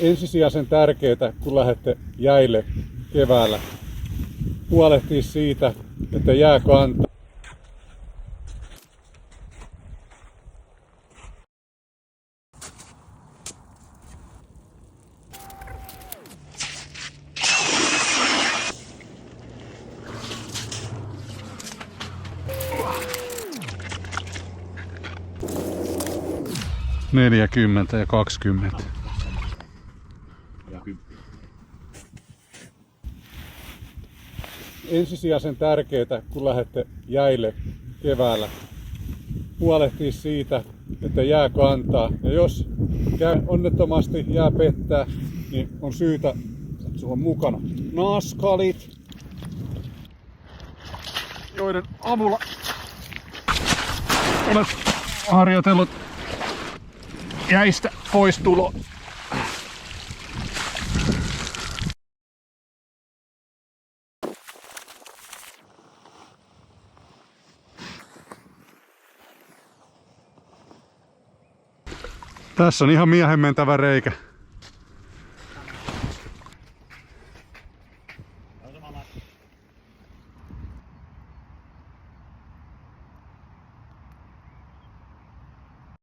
ensisijaisen tärkeää, kun lähdette jäille keväällä, huolehtia siitä, että jää kantaa. Neljäkymmentä ja 20. Ensisijaisen tärkeää, kun lähdette jäille keväällä, huolehtia siitä, että jää kantaa. Ja jos onnettomasti jää pettää, niin on syytä, että sulla on mukana naskalit, joiden avulla olet harjoitellut jäistä poistulo. Tässä on ihan miehen mentävä reikä.